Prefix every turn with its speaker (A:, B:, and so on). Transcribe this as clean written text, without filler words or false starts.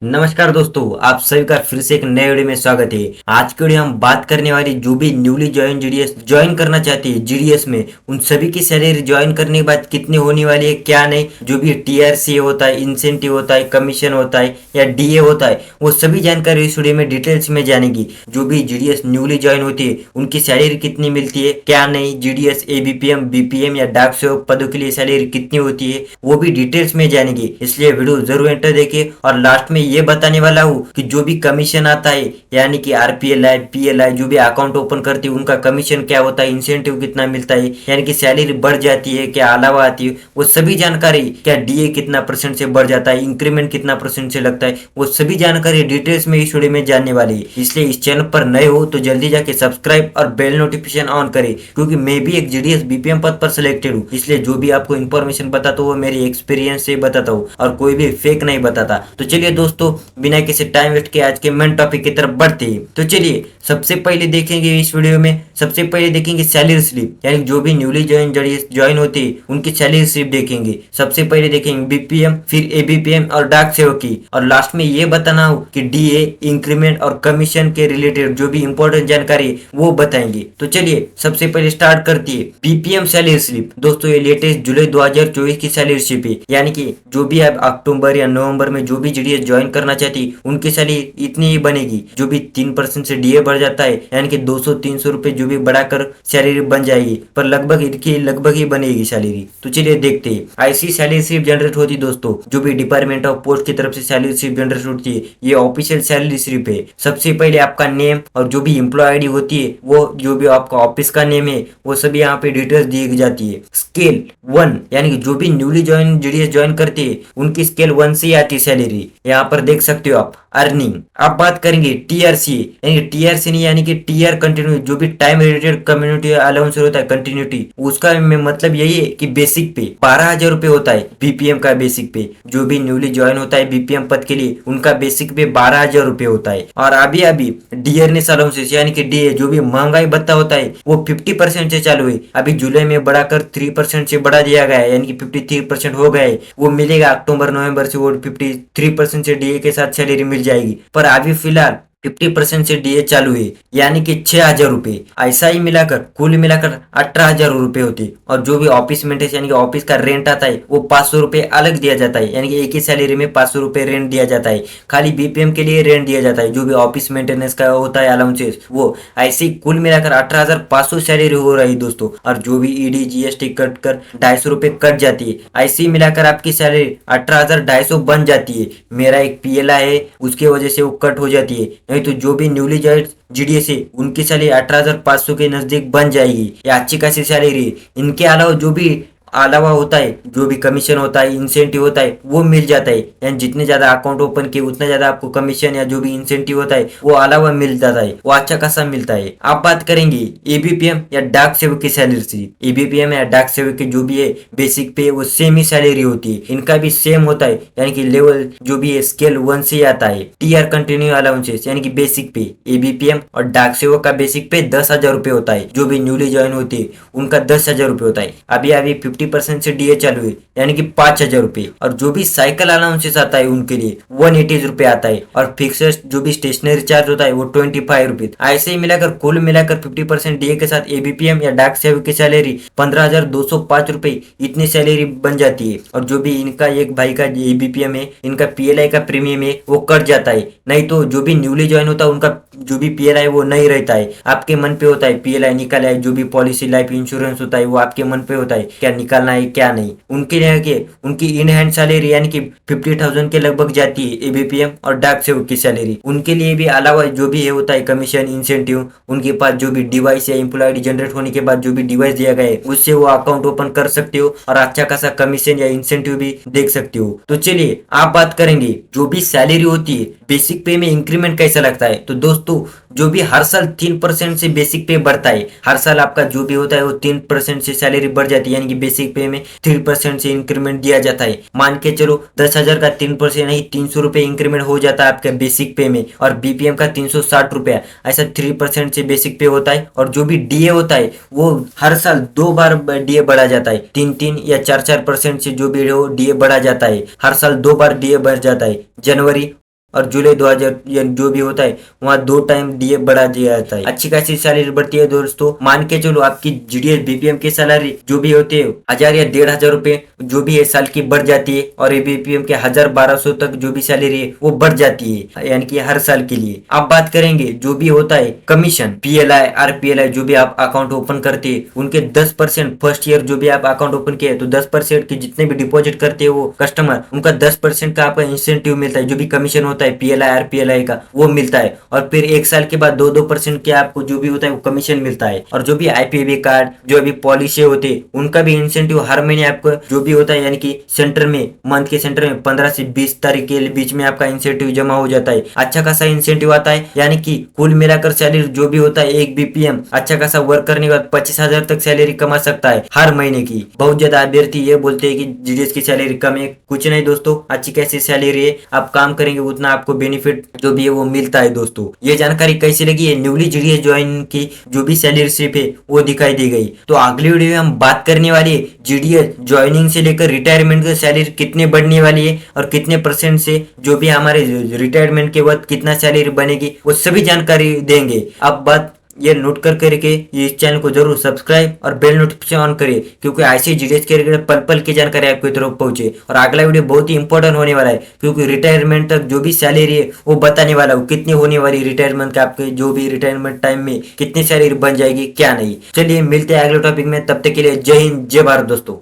A: नमस्कार दोस्तों, आप सभी का फिर से एक नए वीडियो में स्वागत है। आज की वीडियो हम बात करने वाली जो भी न्यूली ज्वाइन जीडीएस ज्वाइन करना चाहती है जीडीएस में, उन सभी की सैलरी ज्वाइन करने के बाद कितनी होने वाली है, क्या नहीं, जो भी टीआरसी होता है, इंसेंटिव होता है, कमीशन होता है या डीए होता है, वो सभी जानकारी इस वीडियो में डिटेल्स में जानेगी। जो भी जीडीएस न्यूली ज्वाइन होती है उनकी सैलरी कितनी मिलती है, क्या नहीं, जीडीएस एबीपीएम बीपीएम या डाक सेवक पदों के लिए सैलरी कितनी होती है, वो भी डिटेल्स में जानेगी। इसलिए वीडियो जरूर एंटर देखिए और लास्ट में ये बताने वाला हूँ कि जो भी कमीशन आता है, यानी कि आरपीएलआई पीएलआई जो भी अकाउंट ओपन करती है उनका कमीशन क्या होता है, इंसेंटिव कितना मिलता है, यानी कि सैलरी बढ़ जाती है क्या अलावा आती है, वो सभी जानकारी, क्या डीए कितना परसेंट से बढ़ जाता है, इंक्रीमेंट कितना परसेंट से लगता है, वो सभी जानकारी डिटेल्स में इस वीडियो में जानने वाली है। इसलिए इस चैनल पर नए हो तो जल्दी जाके सब्सक्राइब और बेल नोटिफिकेशन ऑन करें, क्योंकि मैं भी एक जीडीएस बीपीएम पद पर सिलेक्टेड हूँ। इसलिए जो भी आपको इन्फॉर्मेशन बताता हूँ वो मेरी एक्सपीरियंस से बताता हूँ और कोई भी फेक नहीं बताता। तो चलिए दोस्तों, बिना किसी टाइम वेस्ट के आज के मेन टॉपिक की तरफ बढ़ते हैं। तो चलिए सबसे पहले देखेंगे इस वीडियो में, सबसे पहले देखेंगे सैलरी स्लिप, यानी जो भी न्यूली ज्वाइन होती है उनकी सैलरी स्लिप देखेंगे। सबसे पहले देखेंगे बीपीएम, फिर एबीपीएम और डाक सेवक की, और लास्ट में ये बताना हो कि डीए, इंक्रीमेंट और कमीशन के रिलेटेड जो भी इंपॉर्टेंट जानकारी वो बताएंगे। तो चलिए सबसे पहले स्टार्ट करती है बीपीएम सैलरी स्लिप। दोस्तों ये लेटेस्ट जुलाई 2024 की सैलरी स्लिप है, यानी कि जो भी आप अक्टूबर या नवंबर में जो भी जीडीएस ज्वाइन करना चाहती उनकी सैलरी इतनी ही बनेगी। जो भी 3% से डीए बढ़ जाता है, यानी कि 200-300 रुपए जो भी बढ़ाकर सैलरी बन जाएगी, पर लगभग ही बनेगी सैलरी। तो चलिए देखते हैं ऐसी सैलरी स्लिप जनरेट होती दोस्तों, जो भी डिपार्टमेंट ऑफ पोस्ट की तरफ से सैलरी स्लिप जनरेट होती है, ये ऑफिशियल सैलरी स्लिप है। सबसे पहले आपका नेम और जो भी एम्प्लॉय आईडी होती है, वो जो भी आपका ऑफिस का नेम है, वो सभी यहाँ पे डिटेल्स दी जाती है। स्केल 1, यानी कि जो भी न्यूली ज्वाइन जीडीएस ज्वाइन करती है उनकी स्केल 1 से आती है सैलरी, यहाँ पर देख सकते हो आप। अर्निंग, अब बात करेंगे टीआरसी, यानी टीआरसी नहीं, यानी कि टीआर कंटिन्यू, जो भी टाइम रिलेटेड कम्युनिटी अलाउंस होता है कंटिन्यूटी, उसका मतलब यही है कि बेसिक पे 12,000 रुपए होता है। बीपीएम का बेसिक पे जो भी न्यूली ज्वाइन होता है बीपीएम पद के लिए, उनका बेसिक पे 12,000 रुपए होता है। और अभी डियरनेस अलाउंसेस, यानी कि डीए, जो भी महंगाई भत्ता होता है, वो 50% से चालू है। अभी जुलाई में बढ़ाकर 3% से बढ़ा दिया गया है, यानी कि 53% हो गया है। वो मिलेगा अक्टूबर नवंबर से, वो 53% से डीए के साथ सैलरी मिल जाएगी। पर अभी फिलहाल 50% से डीए चालू है, यानी कि 6,000 रुपए। ऐसा ही मिलाकर कुल मिलाकर 18,000 रुपए होते। और जो भी ऑफिस मेंटेनेंस, यानी कि ऑफिस का रेंट आता है, वो 500 रुपए अलग दिया जाता है, यानी कि एक ही सैलरी में 500 रुपए रेंट दिया जाता है। खाली बीपीएम के लिए रेंट दिया जाता है, जो भी ऑफिस मेंटेनेंस का होता है अलाउंसेस, वो ऐसे ही कुल मिलाकर 18,500 सैलरी हो रही दोस्तों। और जो भी ईडी जीएसटी कट कर 250 रुपए कट जाती है, ऐसे ही मिलाकर आपकी सैलरी 18,250 बन जाती है। मेरा एक पीएलआई है, उसकी वजह से वो कट हो जाती है। नहीं तो जो भी न्यूली ज्वाइन जीडीएस है उनकी सैलरी 18,500 के नजदीक बन जाएगी। ये अच्छी खासी सैलरी है। इनके अलावा जो भी अलावा होता है, जो भी कमीशन होता है, इंसेंटिव होता है, वो मिल जाता है। यानी जितने ज्यादा अकाउंट ओपन किए उतना ज्यादा आपको कमीशन या जो भी इंसेंटिव होता है वो अलावा मिल जाता है, वो अच्छा खासा मिलता है। आप बात करेंगे एबीपीएम या डाक सेवक की सैलरी। एबीपीएम या डाक सेवक की जो भी है बेसिक पे, वो सेम ही सैलरी होती है। इनका भी सेम होता है, यानी कि लेवल जो भी है स्केल 1 से आता है। टीआर कंटिन्यू अलाउंसेस, यानी कि बेसिक पे एबीपीएम और डाक सेवक का बेसिक पे 10,000 रुपए होता है। जो भी न्यूली ज्वाइन होती है उनका 10,000 रुपए होता है। अभी 50% से डीए चालू है, यानी कि 5,000 रुपए। और जो भी साइकिल अलाउंसेस आता है उनके लिए 180 रुपए आता है। और फिक्स जो भी स्टेशनरी चार्ज होता है वो 25 रुपए। ऐसे ही मिलाकर कुल मिलाकर 50% डीए के साथ एबीपीएम या डाक सेवक की सैलरी 15,205 रुपए इतनी सैलरी बन जाती है। और जो भी इनका एक भाई का एबीपीएम है, इनका पीएलआई का प्रीमियम है, वो कट जाता है। नहीं तो जो भी न्यूली ज्वाइन होता है उनका जो भी पीएलआई वो नहीं रहता है, आपके मन पे होता है। पीएलआई निकाला है, जो भी पॉलिसी लाइफ इंश्योरेंस होता है वो आपके मन पे होता है, क्या निकालना है क्या नहीं। उनके लिए के उनकी इन हैंड सैलरी यानी कि 50,000 के लगभग जाती है एबीपीएम और डाक सेवक की सैलरी। उनके लिए भी अलावा जो भी है होता है कमीशन, इंसेंटिव, उनके पास जो भी डिवाइस या एम्प्लॉय आईडी जनरेट होने के बाद जो भी डिवाइस दिया गया है उससे वो अकाउंट ओपन कर सकते हो और अच्छा खासा कमीशन या इंसेंटिव भी देख सकते हो। तो चलिए आप बात करेंगे जो भी सैलरी होती है बेसिक पे में इंक्रीमेंट कैसा लगता है। तो दोस्तों जो भी हर साल 3% से बेसिक पे बढ़ता है, हर साल आपका जो भी होता है वो 3% से सैलरी बढ़ जाती है, यानी कि बेसिक पे में 3% से इंक्रीमेंट दिया जाता है। मान के चलो 10,000 का 3% नहीं 300 रुपए इंक्रीमेंट हो जाता है आपके बेसिक पे में, और बीपीएम का 360 रुपया, ऐसा 3% से बेसिक पे होता है। और जो भी डीए होता है वो हर साल 2 बार डीए बढ़ा जाता है, 3-3 या 4-4% से जो भी हो डीए बढ़ा जाता है। हर साल 2 बार डीए बढ़ जाता है, जनवरी और जुलाई 2000 या जो भी होता है वहाँ 2 टाइम डीए बढ़ा दिया जाता है। अच्छी खासी सैलरी बढ़ती है दोस्तों। मान के चलो आपकी जीडीएस बीपीएम की सैलरी जो भी होती है 1000 या 1500 रुपए जो भी है साल की बढ़ जाती है, और बीपीएम के 1000-1200 तक जो भी सैलरी है वो बढ़ जाती है, यानी कि हर साल के लिए। अब बात करेंगे जो भी होता है कमीशन, पीएलआई आरपीएलआई जो भी आप अकाउंट ओपन करते हैं उनके 10% फर्स्ट ईयर जो भी आप अकाउंट ओपन किया तो 10% की जितने भी डिपॉजिट करते हैं वो कस्टमर, उनका 10% का आपका इंसेंटिव मिलता है, जो भी कमीशन होता है पीएलआई आरपीएलआई का वो मिलता है। और फिर 1 साल के बाद 2-2% के आपको जो भी होता है वो कमीशन मिलता है। और जो भी आईपीबी कार्ड जो अभी पॉलिसी होते उनका भी इंसेंटिव हर महीने आपको जो भी होता है, यानी कि सेंटर में मंथ के सेंटर में 15 से 20 तारीख के बीच में आपका इंसेंटिव जमा हो जाता है। अच्छा खासा इंसेंटिव आता है, यानी कि कुल मिलाकर सैलरी जो भी होता है एक बीपीएम अच्छा खासा वर्क करने के बाद 25,000 तक सैलरी कमा सकता है हर महीने की। बहुत ज्यादा अभ्यर्थी ये बोलते हैं कि जीडीएस की सैलरी कम है, कुछ नहीं दोस्तों, अच्छी कैसी सैलरी है, आप काम करेंगे उतना आपको बेनिफिट जो भी है वो मिलता है दोस्तों। ये जानकारी कैसी लगी है? न्यूली जीडीएस ज्वाइन की जो भी सैलरी स्लिप है वो दिखाई दी गई। तो अगली वीडियो में हम बात करने वाले जीडीएस ज्वाइनिंग से लेकर रिटायरमेंट की सैलरी कितने बढ़ने वाली है और कितने परसेंट से जो भी हमारे रिटायरमेंट के बाद कितना सैलरी बनेगी वो सभी जानकारी देंगे। अब बात ये नोट कर करके इस चैनल को जरूर सब्सक्राइब और बेल नोटिफिकेशन ऑन करिए, क्योंकि ऐसे जीडीएस के रिलेटेड पल पल की जानकारी आपकी तरफ पहुंचे। और अगला वीडियो बहुत ही इंपॉर्टेंट होने वाला है, क्योंकि रिटायरमेंट तक जो भी सैलरी है वो बताने वाला हूँ, कितनी होने वाली रिटायरमेंट का, आपके जो भी रिटायरमेंट टाइम में कितनी सैलरी बन जाएगी क्या नहीं। चलिए मिलते हैं अगले टॉपिक में, तब तक के लिए जय हिंद जय भारत दोस्तों।